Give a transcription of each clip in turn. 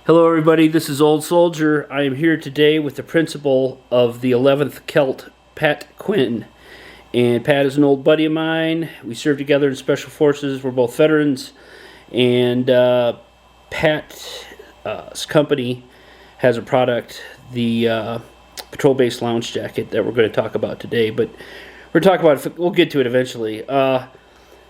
Hello everybody, this is Old Soldier. I am here today with the principal of the 11th Celt, Pat Quinn. And Pat is an old buddy of mine. We served together in Special Forces. We're both veterans. And Pat's company has a product, the patrol-based lounge jacket that we're going to talk about today. But we're talking about it, we'll get to it eventually.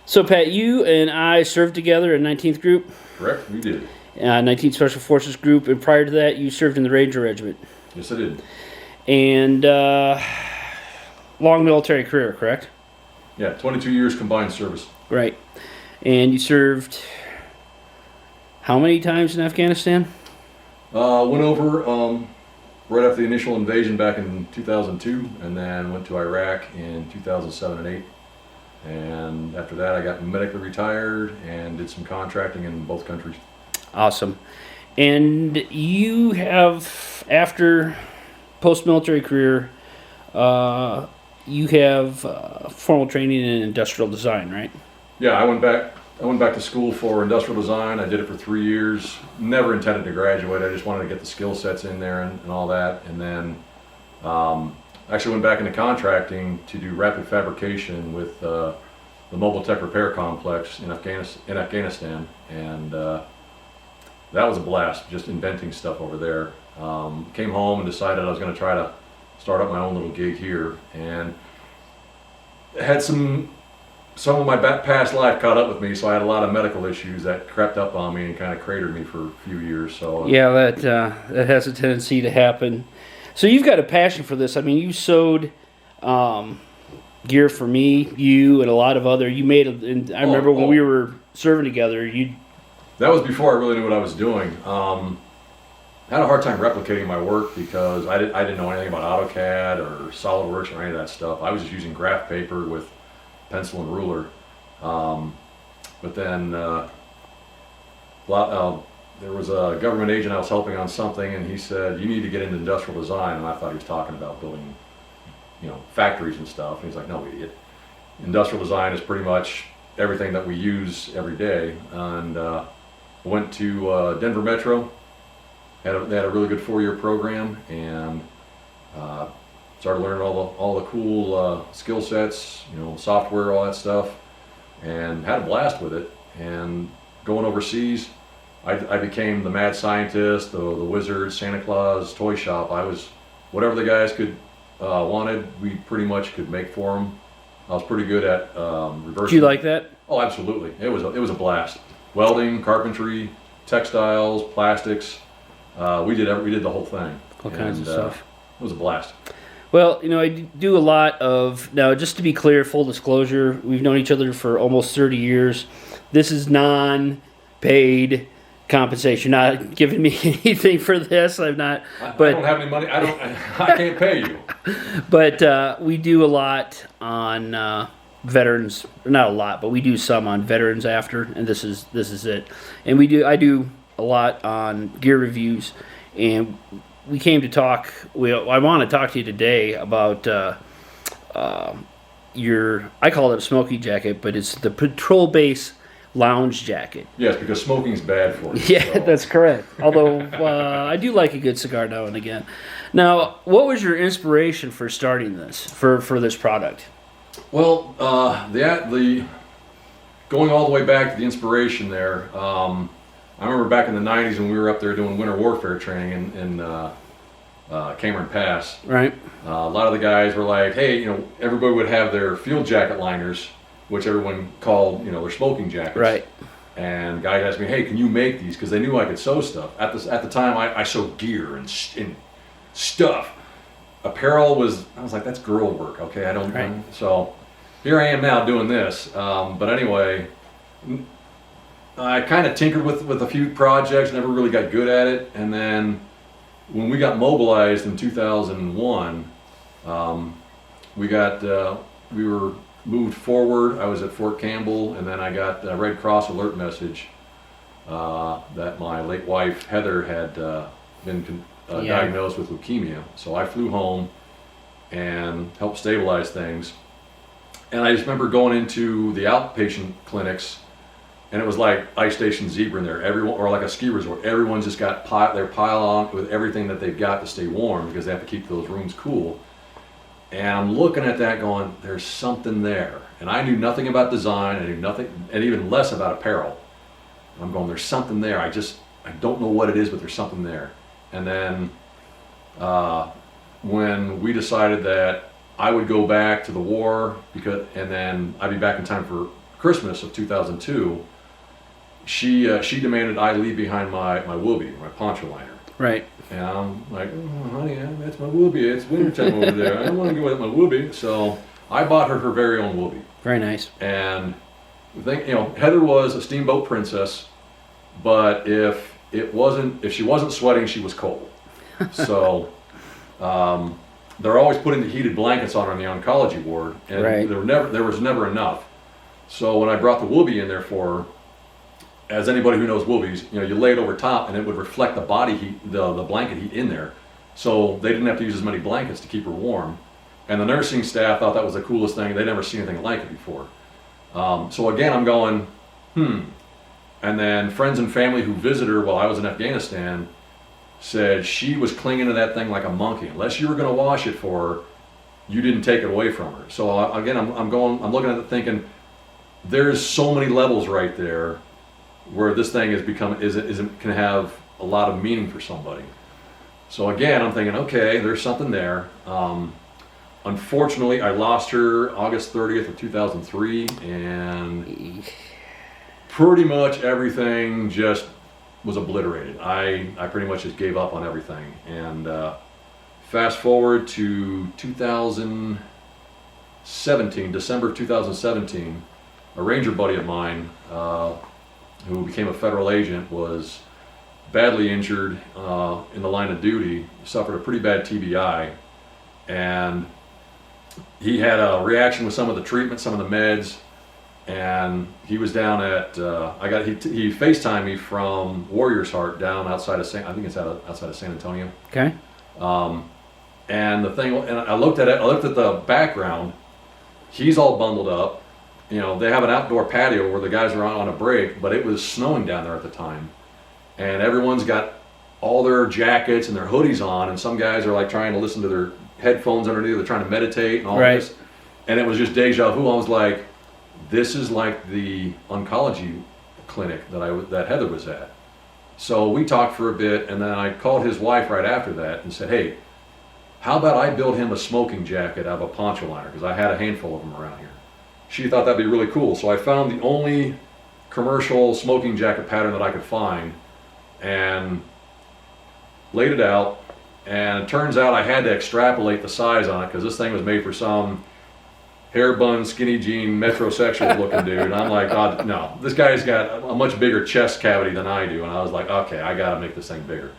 So Pat, you and I served together in 19th Group? Correct, we did. 19th Special Forces Group, and prior to that, you served in the Ranger Regiment. Yes, I did. And long military career, correct? Yeah, 22 years combined service. Right. And you served how many times in Afghanistan? Went over right after the initial invasion back in 2002, and then went to Iraq in 2007 and 8. And after that, I got medically retired and did some contracting in both countries. Awesome. And you have, after post-military career, you have formal training in industrial design, right? Yeah, I went back to school for industrial design. I did it for 3 years. Never intended to graduate. I just wanted to get the skill sets in there and all that. And then actually went back into contracting to do rapid fabrication with the Mobile Tech Repair Complex in Afghanistan. And that was a blast, just inventing stuff over there. Came home and decided I was going to try to start up my own little gig here, and had some of my past life caught up with me, so I had a lot of medical issues that crept up on me and kind of cratered me for a few years. So yeah, that has a tendency to happen. So you've got a passion for this. I mean, you sewed gear for me, you, and a lot of other. You made. I remember when we were serving together. That was before I really knew what I was doing. I had a hard time replicating my work because I didn't know anything about AutoCAD or SolidWorks or any of that stuff. I was just using graph paper with pencil and ruler. But then there was a government agent I was helping on something, and he said, "You need to get into industrial design." And I thought he was talking about building, factories and stuff. And he's like, "No, idiot. Industrial design is pretty much everything that we use every day." And went to Denver Metro. They had a really good 4-year program, and started learning all the cool skill sets, software, all that stuff, and had a blast with it. And going overseas, I became the mad scientist, the wizard, Santa Claus, toy shop. I was whatever the guys wanted. We pretty much could make for them. I was pretty good at reversing. Did you like that? Oh, absolutely. It was a blast. Welding, carpentry, textiles, plastics. We did the whole thing. All kinds of stuff. It was a blast. Well, I do a lot of, now just to be clear, full disclosure, we've known each other for almost 30 years. This is non-paid compensation. You're not giving me anything for this. I'm not. I don't have any money. I can't pay you. But we do a lot on veterans. Not a lot, but we do some on veterans after, and this is it. And I do a lot on gear reviews, and we came to talk. I want to talk to you today about I call it a smoking jacket, but it's the patrol-based lounge jacket. Yes, because smoking's bad for you. Yeah, so. That's correct. Although I do like a good cigar now and again. Now, what was your inspiration for starting this, for this product? Well, the going all the way back to the inspiration there. I remember back in the 90s when we were up there doing winter warfare training in Cameron Pass. Right. A lot of the guys were like, "Hey, everybody would have their field jacket liners, which everyone called, their smoking jackets." Right. And guys asked me, "Hey, can you make these?" Because they knew I could sew stuff. At the time, I sewed gear and stuff. Apparel I was like, that's girl work. Okay, I don't. Right. So here I am now doing this. But anyway, I kind of tinkered with a few projects, never really got good at it. And then when we got mobilized in 2001, we were moved forward. I was at Fort Campbell, and then I got a Red Cross alert message that my late wife Heather had been diagnosed with leukemia. So I flew home and helped stabilize things. And I just remember going into the outpatient clinics and it was like Ice Station Zebra in there. Everyone, or like a ski resort, everyone's just got their pile on with everything that they've got to stay warm because they have to keep those rooms cool. And I'm looking at that going, there's something there. And I knew nothing about design, I knew nothing, and even less about apparel. And I'm going, there's something there. I don't know what it is, but there's something there. And then when we decided that I would go back to the war, and then I'd be back in time for Christmas of 2002, she demanded I leave behind my Woobie, my poncho liner. Right. And I'm like, oh, honey, that's my Woobie. It's wintertime over there. I don't want to go with my Woobie. So I bought her very own Woobie. Very nice. And the thing, Heather was a steamboat princess, but if she wasn't sweating, she was cold. So they're always putting the heated blankets on her in the oncology ward, and right. there was never enough. So when I brought the Woobie in there for her, as anybody who knows Woobies, you lay it over top and it would reflect the body heat, the blanket heat in there. So they didn't have to use as many blankets to keep her warm. And the nursing staff thought that was the coolest thing. They'd never seen anything like it before. So again, I'm going, And then friends and family who visited her while I was in Afghanistan said she was clinging to that thing like a monkey. Unless you were going to wash it for her, you didn't take it away from her. So again, I'm looking at it thinking, there's so many levels right there where this thing can have a lot of meaning for somebody. So again, I'm thinking, okay, there's something there. Unfortunately, I lost her August 30th of 2003, and pretty much everything just was obliterated. I pretty much just gave up on everything. And fast forward to 2017, December of 2017, a ranger buddy of mine who became a federal agent was badly injured in the line of duty, suffered a pretty bad TBI, and he had a reaction with some of the treatment, some of the meds, and he was down at he FaceTimed me from Warrior's Heart down outside of outside of San Antonio. Okay. And I looked at the background. He's all bundled up. They have an outdoor patio where the guys are on a break, but it was snowing down there at the time. And everyone's got all their jackets and their hoodies on, and some guys are like trying to listen to their headphones underneath. They're trying to meditate and all this. And it was just deja vu. I was like, this is like the oncology clinic that Heather was at. So we talked for a bit, and then I called his wife right after that and said, hey, how about I build him a smoking jacket out of a poncho liner, because I had a handful of them around here. She thought that'd be really cool. So I found the only commercial smoking jacket pattern that I could find and laid it out. And it turns out I had to extrapolate the size on it because this thing was made for some hair bun, skinny jean, metrosexual looking dude. And I'm like, oh, no, this guy's got a much bigger chest cavity than I do. And I was like, okay, I got to make this thing bigger.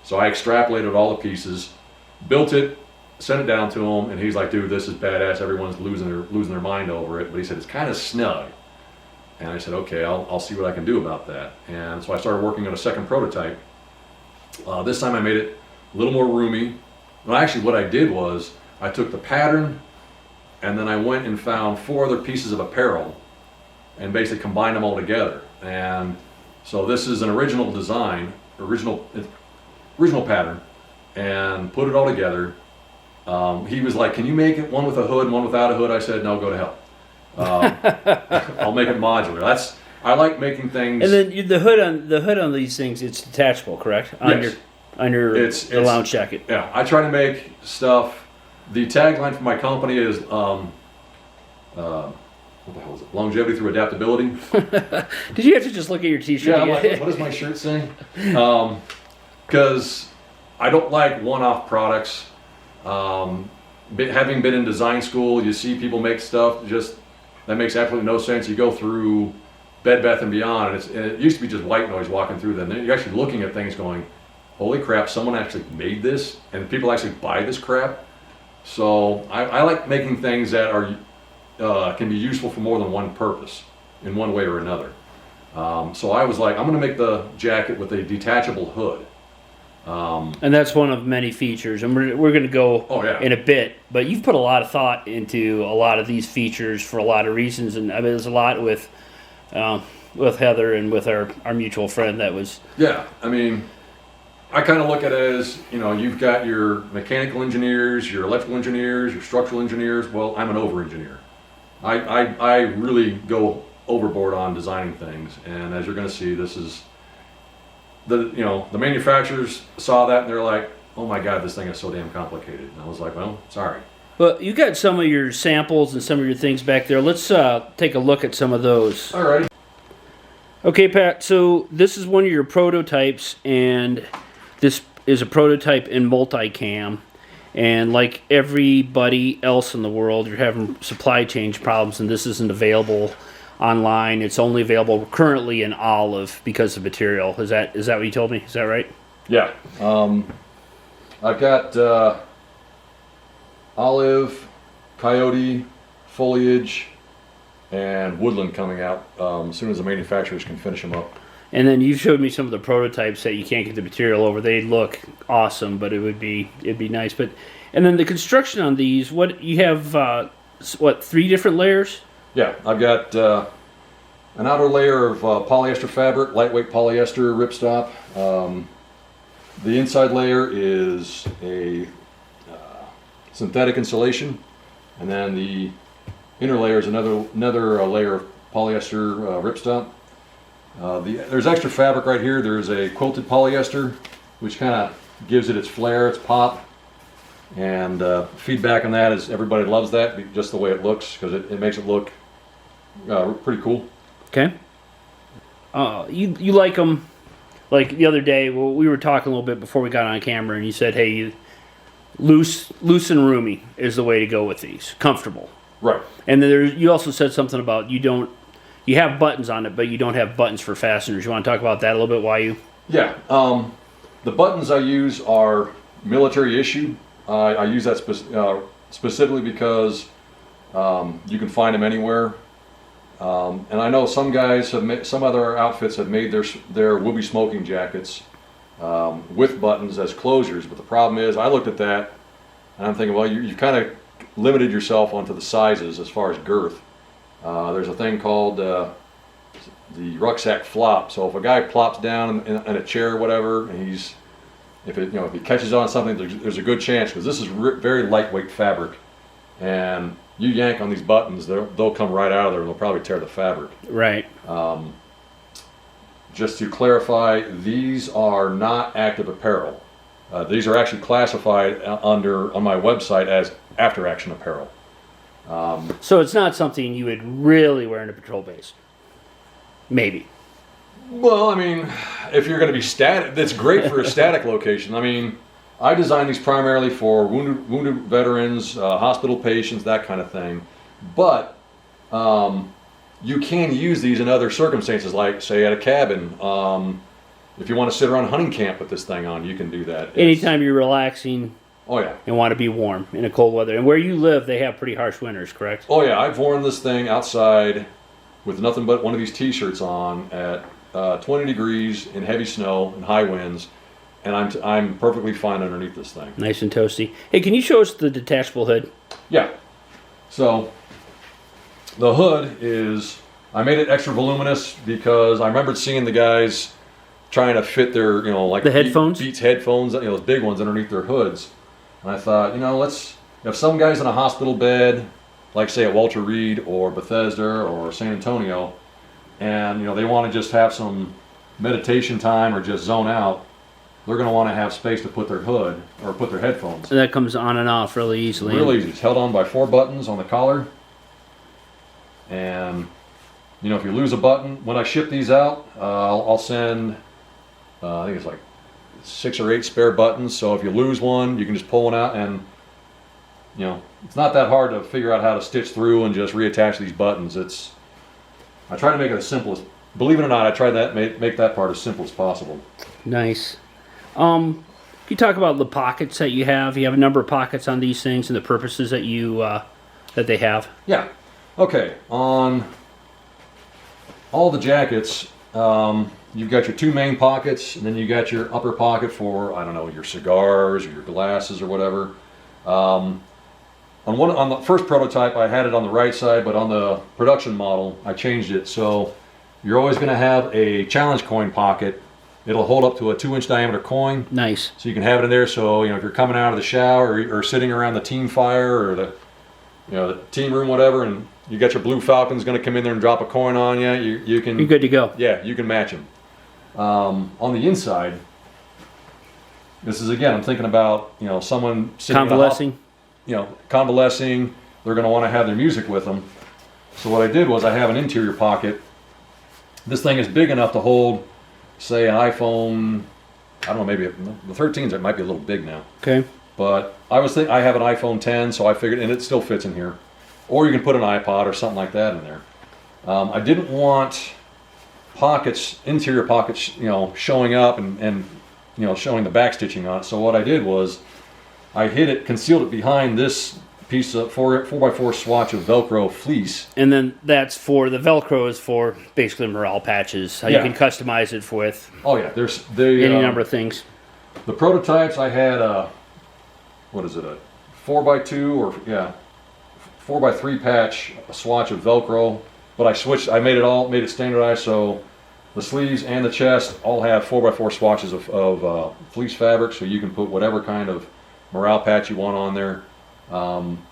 So I extrapolated all the pieces, built it, sent it down to him, and he's like, dude, this is badass. Everyone's losing their mind over it. But he said, it's kind of snug. And I said, okay, I'll see what I can do about that. And so I started working on a second prototype. This time I made it a little more roomy. Well, actually what I did was I took the pattern and then I went and found 4 other pieces of apparel and basically combined them all together. And so this is an original design, original pattern, and put it all together. He was like, can you make it one with a hood and one without a hood? I said, no, go to hell. I'll make it modular. I like making things. And then the hood on these things, it's detachable, correct? Yes. On your lounge jacket. Yeah, I try to make stuff. The tagline for my company is what the hell is it? Longevity through adaptability. Did you have to just look at your T-shirt? Yeah, I'm like, what does my shirt say? Because I don't like one-off products. Having been in design school, you see people make stuff that makes absolutely no sense. You go through Bed Bath & Beyond, and it used to be just white noise walking through them. Then you're actually looking at things going, holy crap, someone actually made this, and people actually buy this crap. So I like making things that can be useful for more than one purpose in one way or another. So I was like, I'm going to make the jacket with a detachable hood. And that's one of many features, and we're going to go in a bit. But you've put a lot of thought into a lot of these features for a lot of reasons, and I mean, there's a lot with with Heather and with our mutual friend that was. Yeah, I mean, I kind of look at it as, you know, you've got your mechanical engineers, your electrical engineers, your structural engineers. Well, I'm an over-engineer. I really go overboard on designing things, and as you're going to see, this is the manufacturers saw that and they're like, oh my God, this thing is so damn complicated. And I was like, well, sorry. Well, you got some of your samples and some of your things back there. Let's take a look at some of those. All right. Okay, Pat, so this is one of your prototypes, and this is a prototype in multicam. And like everybody else in the world, you're having supply chain problems, and this isn't available online. It's only available currently in olive because of material. Is that what you told me? Is that right? Yeah. I've got olive, coyote, foliage, and woodland coming out as soon as the manufacturers can finish them up. And then you showed me some of the prototypes that you can't get the material over. They look awesome, but it'd be nice. And then the construction on these, what you have? 3 different layers? Yeah, I've got an outer layer of polyester fabric, lightweight polyester ripstop. The inside layer is a synthetic insulation, and then the inner layer is another layer of polyester ripstop. There's extra fabric right here. There's a quilted polyester, which kind of gives it its flair, its pop. And feedback on that is everybody loves that, just the way it looks, because it makes it look pretty cool. Okay. You like them, like the other day, well, we were talking a little bit before we got on camera, and you said, hey, loose and roomy is the way to go with these. Comfortable. Right. And then you also said something about you have buttons on it, but you don't have buttons for fasteners. You want to talk about that a little bit? Why you? Yeah. The buttons I use are military issue. I use that specifically because you can find them anywhere. And I know some guys some other outfits have made their will-be smoking jackets with buttons as closures. But the problem is, I looked at that and I'm thinking, well, you've kind of limited yourself onto the sizes as far as girth. There's a thing called the rucksack flop. So if a guy plops down in a chair or whatever, and if he catches on something, there's a good chance, because this is very lightweight fabric, and you yank on these buttons, they'll come right out of there and they'll probably tear the fabric. Right. Just to clarify, these are not active apparel. These are actually classified on my website as after action apparel. So it's not something you would really wear in a patrol base. Maybe. Well, I mean, if you're going to be static, that's great for a static location. I mean, I designed these primarily for wounded veterans, hospital patients, that kind of thing. But you can use these in other circumstances, like, say, at a cabin. If you want to sit around hunting camp with this thing on, you can do that. Anytime you're relaxing. Oh, yeah. And want to be warm in a cold weather. And where you live, they have pretty harsh winters, correct? Oh, yeah. I've worn this thing outside with nothing but one of these T-shirts on at 20 degrees in heavy snow and high winds, and I'm perfectly fine underneath this thing. Nice and toasty. Hey, can you show us the detachable hood? Yeah. So the hood is, I made it extra voluminous because I remembered seeing the guys trying to fit their, like the headphones? Beats headphones, those big ones underneath their hoods. And I thought, if some guy's in a hospital bed, like say at Walter Reed or Bethesda or San Antonio, and they want to just have some meditation time or just zone out, they're going to want to have space to put their hood or put their headphones. So that comes on and off really easily. Real easy. It's held on by 4 buttons on the collar. And if you lose a button, when I ship these out, I'll send, I think it's like 6 or 8 spare buttons. So if you lose one, you can just pull one out, and it's not that hard to figure out how to stitch through and just reattach these buttons. I try to make it as simple as, believe it or not, I try to make that part as simple as possible. Nice. Can you talk about the pockets that you have? You have a number of pockets on these things and the purposes that that they have. Yeah. Okay. On all the jackets, you've got your 2 main pockets, and then you got your upper pocket for, I don't know, your cigars or your glasses or whatever. On the first prototype, I had it on the right side, but on the production model, I changed it. So you're always going to have a challenge coin pocket. It'll hold up to a 2-inch diameter coin. Nice. So you can have it in there. So if you're coming out of the shower or sitting around the team fire or the team room, whatever, and you got your blue Falcons going to come in there and drop a coin on you, you can. You're good to go. Yeah, you can match them. On the inside, this is again, I'm thinking about someone sitting Convalescing. Convalescing. They're going to want to have their music with them. So what I did was I have an interior pocket. This thing is big enough to hold, say, an iPhone. I don't know, maybe the 13s. It might be a little big now. Okay. But I have an iPhone 10, so I figured, and it still fits in here. Or you can put an iPod or something like that in there. I didn't want pockets, interior pockets, showing up and showing the back stitching on it. So what I did was I concealed it behind this piece of 4x4 swatch of Velcro fleece. And then that's for the Velcro is for basically morale patches. How you can customize it with. Oh yeah, there's any number of things. The prototypes I had what is it, a 4x2 or 4x3 patch, a swatch of Velcro, but I made it standardized, so the sleeves and the chest all have 4x4 swatches of fleece fabric, so you can put whatever kind of morale patch you want on there.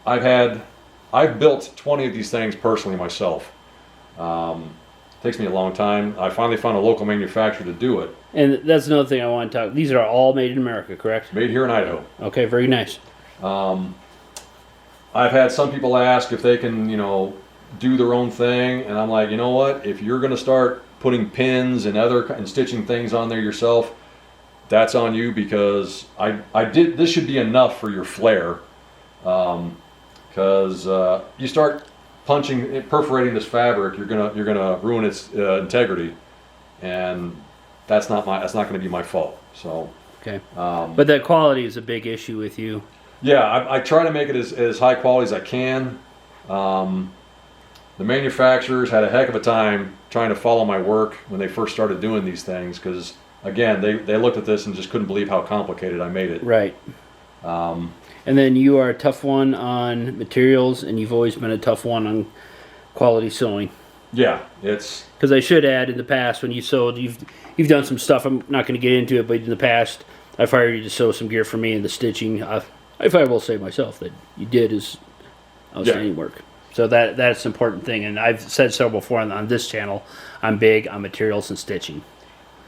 I've built 20 of these things personally myself. Takes me a long time. I finally found a local manufacturer to do it. And that's another thing I want to talk. These are all made in America, correct? Made here in Idaho. Okay, very nice. I've had some people ask if they can, do their own thing, and I'm like, you know what? If you're going to start putting pins and stitching things on there yourself, that's on you, because this should be enough for your flare. Because you start perforating this fabric, you're gonna ruin its integrity, and that's not going to be my fault. So okay, but that quality is a big issue with you. Yeah, I try to make it as high quality as I can. The manufacturers had a heck of a time trying to follow my work when they first started doing these things, because again, they looked at this and just couldn't believe how complicated I made it. Right. And then you are a tough one on materials, and you've always been a tough one on quality sewing. Yeah, it's because I should add, in the past when you sewed, you've done some stuff. I'm not going to get into it, but in the past, I've hired you to sew some gear for me, and the stitching, if I will say myself, that you did is outstanding work. So that's an important thing, and I've said so before on this channel. I'm big on materials and stitching.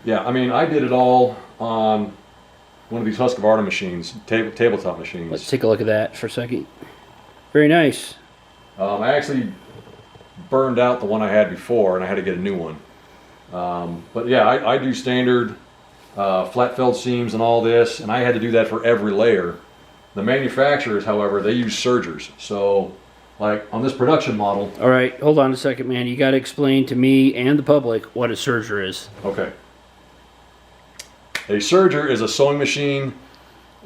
Yeah, I mean, I did it all on one of these Husqvarna machines, tabletop machines. Let's take a look at that for a second. Very nice. I actually burned out the one I had before, and I had to get a new one. But yeah, I do standard flat felled seams and all this, and I had to do that for every layer. The manufacturers, however, they use sergers. So, like on this production model. All right, hold on a second, man. You got to explain to me and the public what a serger is. Okay. A serger is a sewing machine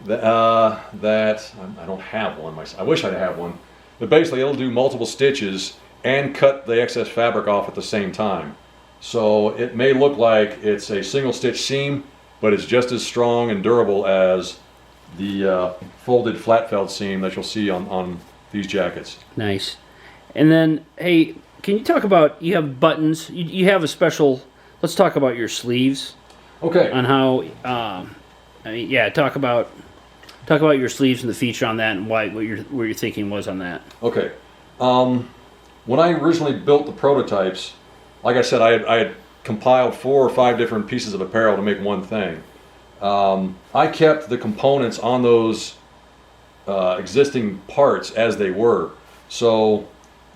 that I don't have one myself. I wish I'd have one, but basically it'll do multiple stitches and cut the excess fabric off at the same time. So it may look like it's a single stitch seam, but it's just as strong and durable as the folded flat felled seam that you'll see on these jackets. Nice. And then, hey, can you talk about, you have buttons, you have a special, let's talk about your sleeves. Okay. On how, talk about your sleeves and the feature on that, and what your thinking was on that. Okay. When I originally built the prototypes, like I said, I had compiled 4 or 5 different pieces of apparel to make one thing. I kept the components on those existing parts as they were. So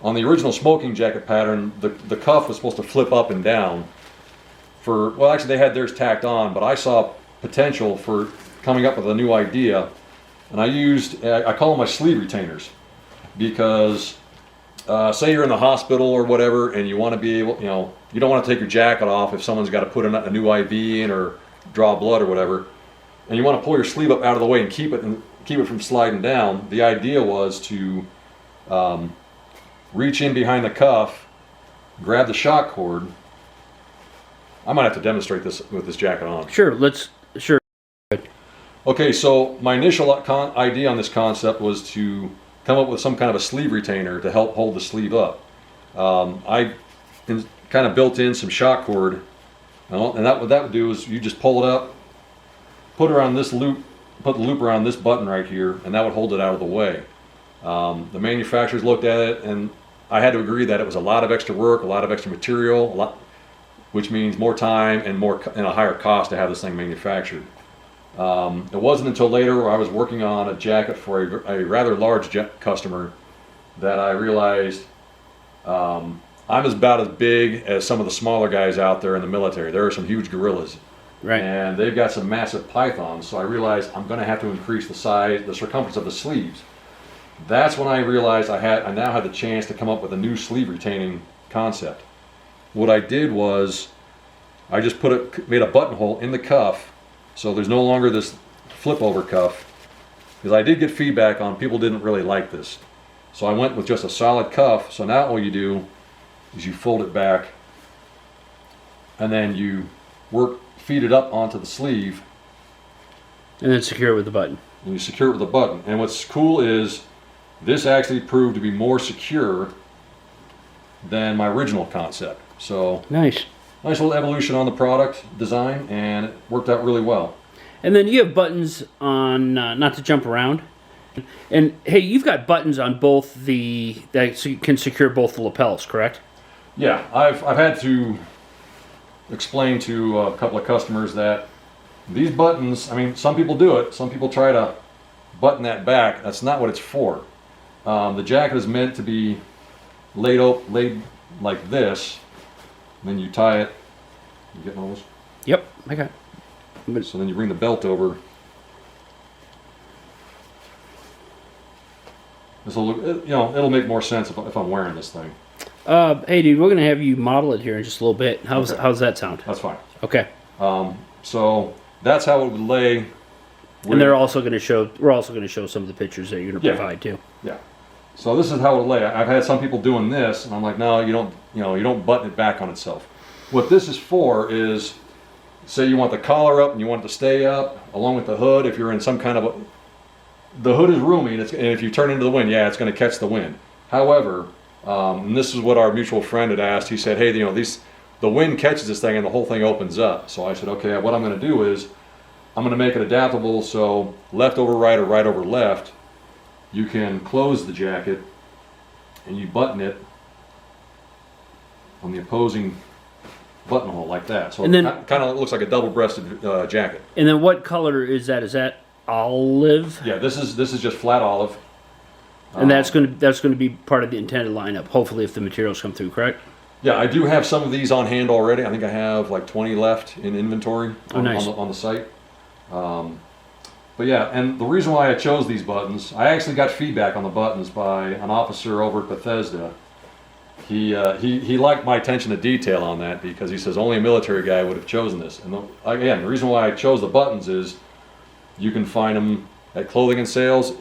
on the original smoking jacket pattern, the cuff was supposed to flip up and down. Actually they had theirs tacked on, but I saw potential for coming up with a new idea, and I call them my sleeve retainers, because say you're in the hospital or whatever, and you want to be able, you don't want to take your jacket off if someone's got to put a new IV in or draw blood or whatever, and you want to pull your sleeve up out of the way and keep it from sliding down. The idea was to reach in behind the cuff, grab the shock cord. I might have to demonstrate this with this jacket on. Sure, sure. Okay, so my initial idea on this concept was to come up with some kind of a sleeve retainer to help hold the sleeve up. I kind of built in some shock cord, and what that would do is you just pull it up, put it around this loop, put the loop around this button right here, and that would hold it out of the way. The manufacturers looked at it, and I had to agree that it was a lot of extra work, a lot of extra material, which means more time and a higher cost to have this thing manufactured. It wasn't until later where I was working on a jacket for a rather large customer that I realized I'm about as big as some of the smaller guys out there in the military. There are some huge gorillas. Right. And they've got some massive pythons, so I realized I'm going to have to increase the size, the circumference of the sleeves. That's when I realized I now had the chance to come up with a new sleeve retaining concept. What I did was I just made a buttonhole in the cuff, so there's no longer this flip over cuff, because I did get feedback on people didn't really like this. So I went with just a solid cuff. So now all you do is you fold it back, and then you feed it up onto the sleeve, and then secure it with the button. And you secure it with a button. And what's cool is this actually proved to be more secure than my original concept. So nice little evolution on the product design, and it worked out really well. And then you have buttons on, not to jump around, and hey, you've got buttons on both that you can secure both the lapels, correct? Yeah, I've had to explain to a couple of customers that these buttons, I mean, some people do it, some people try to button that back. That's not what it's for. The jacket is meant to be laid like this, and then you tie it. You getting all those? Yep, I got it. So then you bring the belt over. This will look, it'll make more sense if I'm wearing this thing. Hey, dude, we're gonna have you model it here in just a little bit. How's that sound? That's fine. Okay. So that's how it would lay. And we're also gonna show some of the pictures that you're gonna provide too. Yeah. So this is how it would lay. I've had some people doing this, and I'm like, no, you don't button it back on itself. What this is for is, say you want the collar up and you want it to stay up, along with the hood. If you're in some kind of the hood is roomy, and if you turn into the wind, it's going to catch the wind. However, and this is what our mutual friend had asked. He said, hey, the wind catches this thing and the whole thing opens up. So I said, okay, what I'm going to do is I'm going to make it adaptable, so left over right or right over left. You can close the jacket and you button it on the opposing buttonhole like that. So it kind of looks like a double-breasted jacket. And then what color is that? Is that olive? Yeah, this is just flat olive. And that's going to be part of the intended lineup, hopefully, if the materials come through, correct? Yeah, I do have some of these on hand already. I think I have like 20 left in inventory on the site. But yeah, and the reason why I chose these buttons, I actually got feedback on the buttons by an officer over at Bethesda. He liked my attention to detail on that, because he says only a military guy would have chosen this. And the reason why I chose the buttons is you can find them at clothing and sales.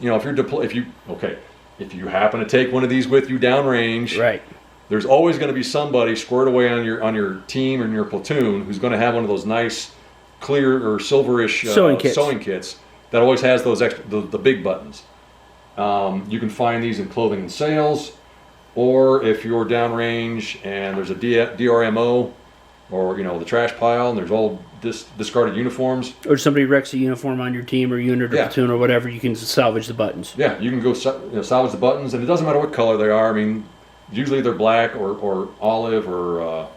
If you happen to take one of these with you downrange, right, there's always going to be somebody squared away on your team or in your platoon who's going to have one of those nice clear or silverish sewing kits that always has those the big buttons. You can find these in clothing and sales, or if you're downrange and there's a DRMO or the trash pile and there's all discarded uniforms, or somebody wrecks a uniform on your team or unit or platoon or whatever, you can salvage the buttons. Yeah, you can go salvage the buttons, and it doesn't matter what color they are. I mean, usually they're black or olive or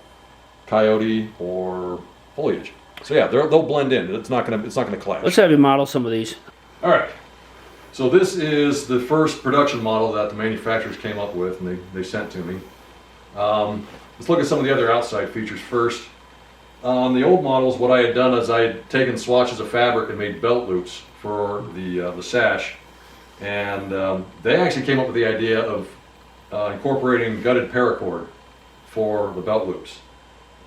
coyote or foliage. So yeah, they'll blend in. It's not gonna clash. Let's have you model some of these. All right. So this is the first production model that the manufacturers came up with, and they sent to me. Let's look at some of the other outside features first. On the old models, what I had done is I had taken swatches of fabric and made belt loops for the sash, and they actually came up with the idea of incorporating gutted paracord for the belt loops.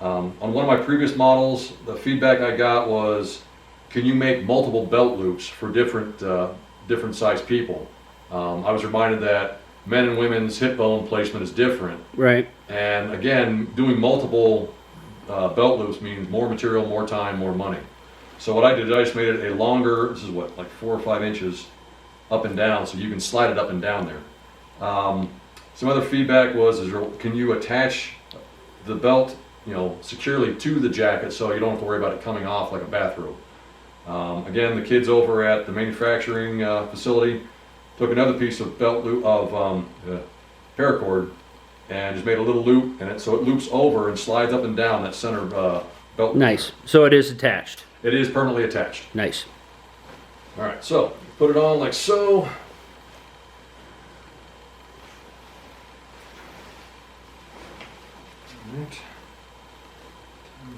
On one of my previous models, the feedback I got was, can you make multiple belt loops for different size people? I was reminded that men and women's hip bone placement is different. Right. And again, doing multiple belt loops means more material, more time, more money. So what I did, I just made it a longer, this is what, like 4 or 5 inches up and down, so you can slide it up and down there. Some other feedback was, can you attach the belt, securely to the jacket, so you don't have to worry about it coming off like a bathrobe. Again, the kids over at the manufacturing facility took another piece of belt loop of paracord and just made a little loop, and so it loops over and slides up and down that center belt. Nice. So it is attached. It is permanently attached. Nice. All right, so put it on like so. Right.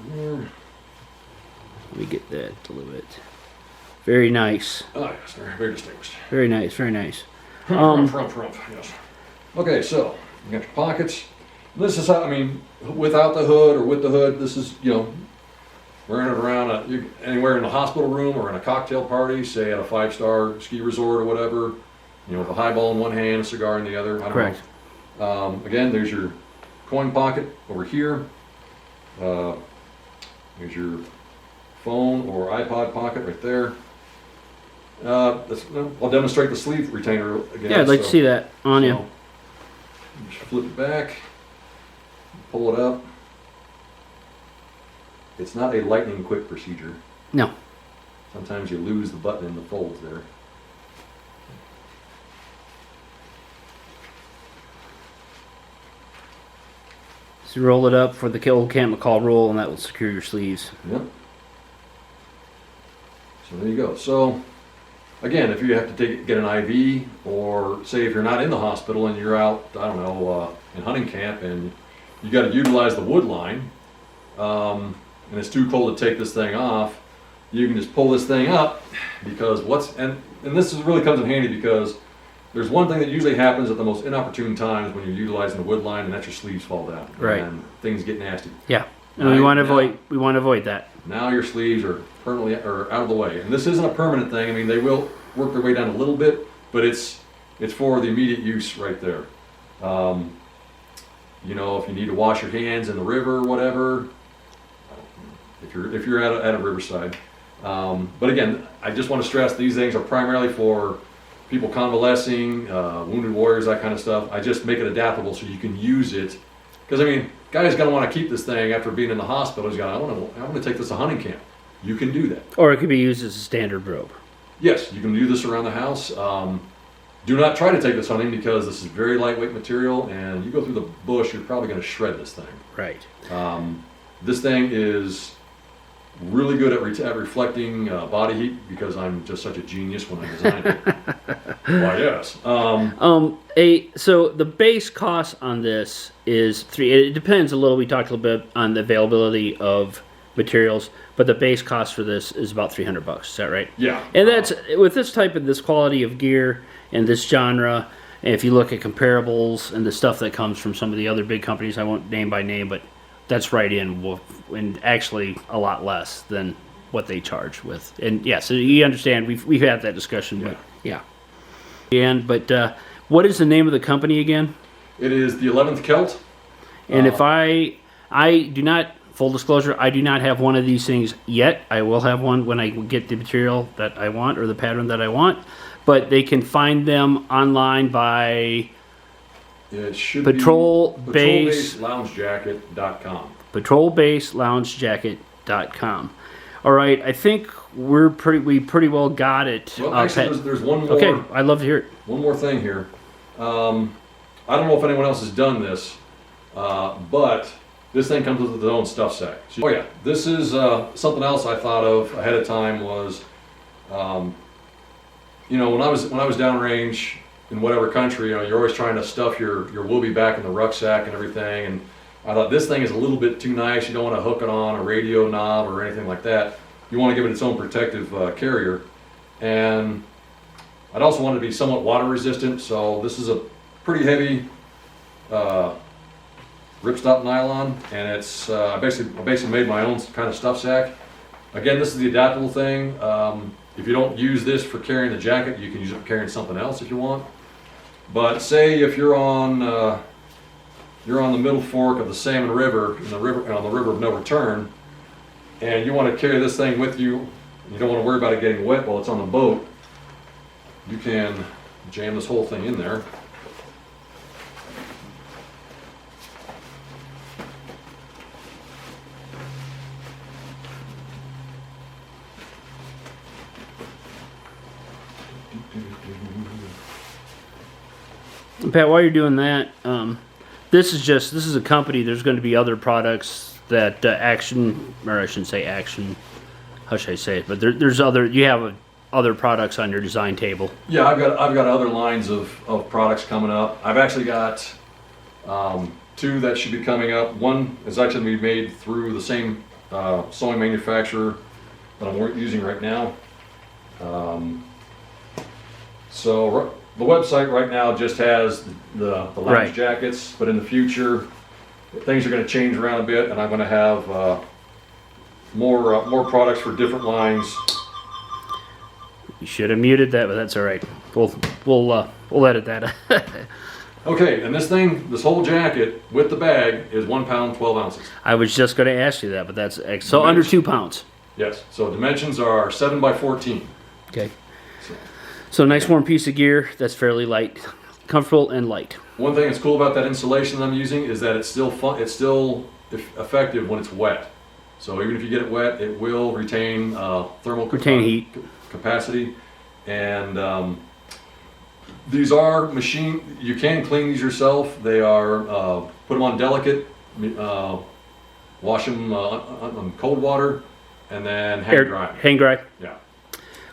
There. Let me get that a little bit. Very nice. Oh yes, they're very distinguished. Very nice. Very nice. Yes. Okay, so you got your pockets. This is how, without the hood or with the hood, this is, wearing it around anywhere in the hospital room or in a cocktail party, say at a 5-star ski resort or whatever, with a highball in one hand, a cigar in the other. I don't Correct. know. Again, there's your coin pocket over here. There's your phone or iPod pocket right there. I'll demonstrate the sleeve retainer again. Yeah, I'd like to see that on you. Just flip it back, pull it up. It's not a lightning quick procedure. No. Sometimes you lose the button in the folds there. So you roll it up for the old Camp McCall roll, and that will secure your sleeves. Yep. So there you go. So again, if you have to get an IV, or say if you're not in the hospital and you're out, I don't know, in hunting camp, and you got to utilize the wood line, and it's too cold to take this thing off, you can just pull this thing up, because and this really comes in handy, because there's one thing that usually happens at the most inopportune times when you're utilizing the wood line, and that's your sleeves fall down. Right. And things get nasty. Yeah. And we want to avoid that. Now your sleeves are permanently out of the way. And this isn't a permanent thing. They will work their way down a little bit, but it's for the immediate use right there. If you need to wash your hands in the river or whatever, if you're at a riverside. But again, I just want to stress, these things are primarily for people convalescing, wounded warriors, that kind of stuff. I just make it adaptable so you can use it. Because guy's gonna want to keep this thing after being in the hospital. He's going, I want to take this to hunting camp. You can do that. Or it could be used as a standard robe. Yes, you can do this around the house. Do not try to take this hunting, because this is very lightweight material, and you go through the bush, you're probably going to shred this thing. Right. This thing is really good at reflecting body heat, because I'm just such a genius when I designed it. Why, yes. So the base cost on this is it depends a little. We talked a little bit on the availability of materials, but the base cost for this is about $300. Is that right? Yeah. And that's with this type of this quality of gear and this genre. And if you look at comparables and the stuff that comes from some of the other big companies, I won't name by name, but that's right in, and actually a lot less than what they charge with. And yeah, so you understand, we've had that discussion. Yeah. But yeah. But what is the name of the company again? It is the 11th Celt. And if I do not, full disclosure, I do not have one of these things yet. I will have one when I get the material that I want, or the pattern that I want. But they can find them online by It should patrolbaseloungejacket.com. Patrolbaseloungejacket.com. All right, I think we pretty well got it. Well, actually, there's one more. Okay, I'd love to hear it. One more thing here. I don't know if anyone else has done this, but this thing comes with its own stuff sack. Oh yeah, this is something else I thought of ahead of time was, when I was downrange in whatever country, you're always trying to stuff your whoopee back in the rucksack and everything, and I thought this thing is a little bit too nice. You don't want to hook it on a radio knob or anything like that. You want to give it its own protective carrier, and I'd also want it to be somewhat water resistant. So this is a pretty heavy ripstop nylon, and it's I basically made my own kind of stuff sack. Again, this is the adaptable thing. If you don't use this for carrying the jacket, you can use it for carrying something else if you want. But say if you're on the middle fork of the Salmon River, on the river of no return, and you want to carry this thing with you, you don't want to worry about it getting wet while it's on the boat, you can jam this whole thing in there. Pat, while you're doing that, this is a company. There's going to be other products that Action, or I shouldn't say Action. How should I say it? But there's other. You have other products on your design table. Yeah, I've got other lines of products coming up. I've actually got 2 that should be coming up. One is actually going to be made through the same sewing manufacturer that I'm using right now. So the website right now just has the lounge Right. jackets, but in the future things are going to change around a bit, and I'm going to have more products for different lines. You should have muted that, but that's all right. We'll edit that. Okay, and this whole jacket with the bag is 1 pound 12 ounces. I was just going to ask you that, but that's so under 2 pounds. Yes, so dimensions are 7 by 14. Okay. So nice warm piece of gear that's fairly light, comfortable and light. One thing that's cool about that insulation that I'm using is that it's still effective when it's wet. So even if you get it wet, it will retain Heat. capacity. And these are you can clean these yourself. They are, put them on delicate, wash them on cold water, and then hang dry. Hang dry. Yeah.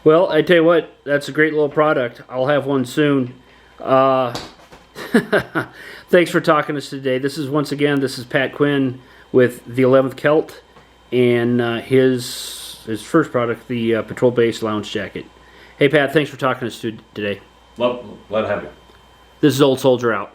Well, I tell you what, that's a great little product. I'll have one soon. Thanks for talking to us today. This is Pat Quinn with the 11th Celt and his first product, the patrol-based lounge jacket. Hey, Pat, thanks for talking to us today. Glad to have you. This is Old Soldier out.